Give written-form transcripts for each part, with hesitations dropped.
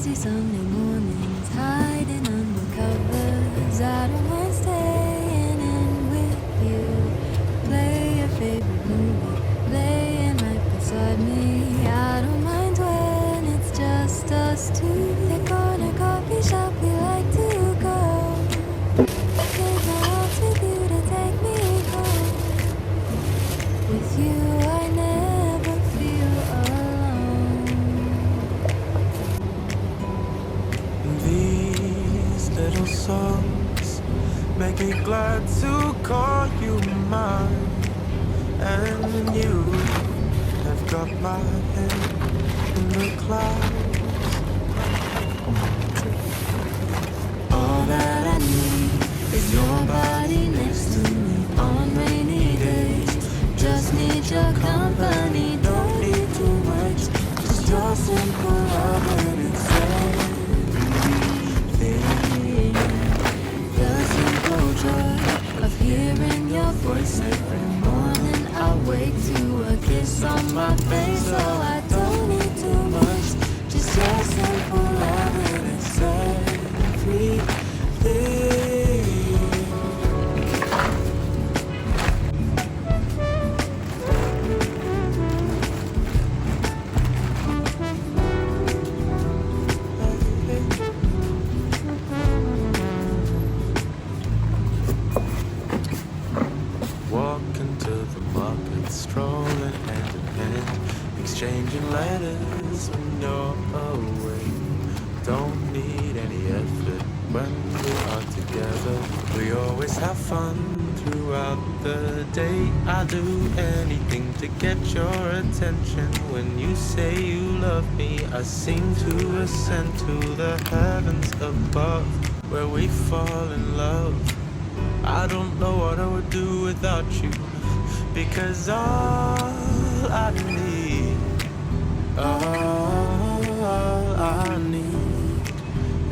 lazy Sunday mornings, hiding under covers. I don't mind staying in with you. Play your favorite movie, laying right beside me. I don't mind when it's just us two. The corner coffee shop we like to go. Take my walks with you to take me home. With you I never feel alone. These little songs make me glad to call you mine. And you have got my head in the clouds. All that I need is your body next to me on rainy days. Just need your company, don't need too much. Just your simple love and it's everything. The simple joy of hearing your voice every morning. I wake to a kiss on my face, so I don't need too much. Just your simple love and it's everything. Walking to the market, strolling hand in hand, exchanging letters when you're away. Don't need any effort when we are together. We always have fun throughout the day. I'll do anything to get your attention. When you say you love me, I seem to ascend to the heavens above, where we fall in love. I don't know what I would do without you, because all I need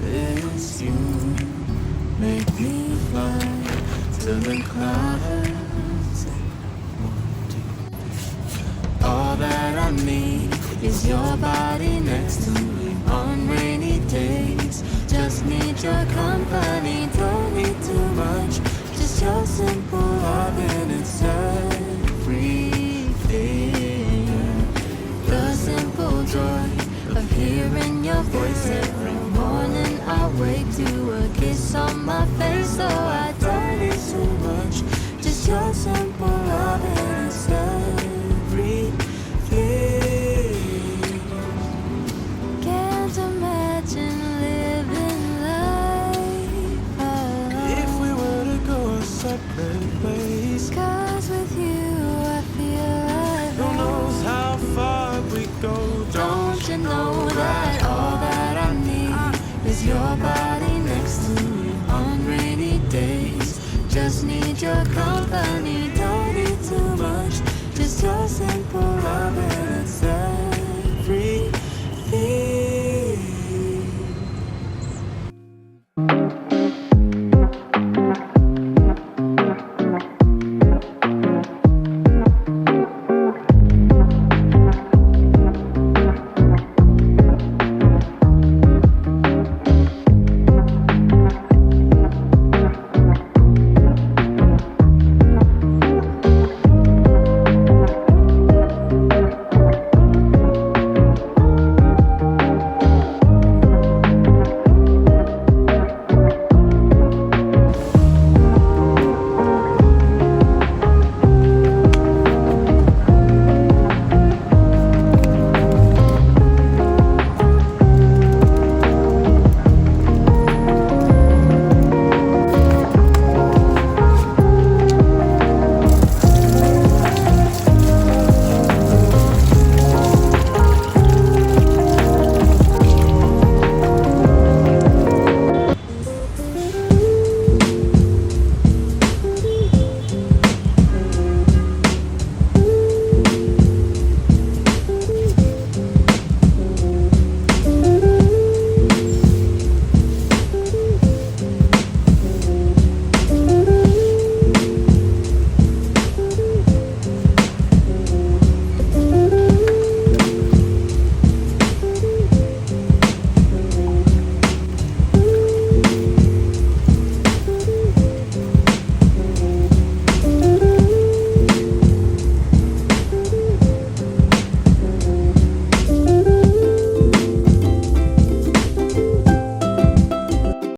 is you. Make me fly to the clouds. All that I need is your body next to me on rainy days. Just need your company, don't need too much. Just your simple love and it's everything. The simple joy of hearing your voice every morning. I wake to a kiss on my face, so I don't need too much. Just your simple love and it's everything. Can't imagine living life alone. If we were to go a separate ways, 'Cause with you I feel like who knows how far we go. Don't you know that all that I need is your body next to me on rainy days. Just need your company, don't need too much. Just your simple love and it's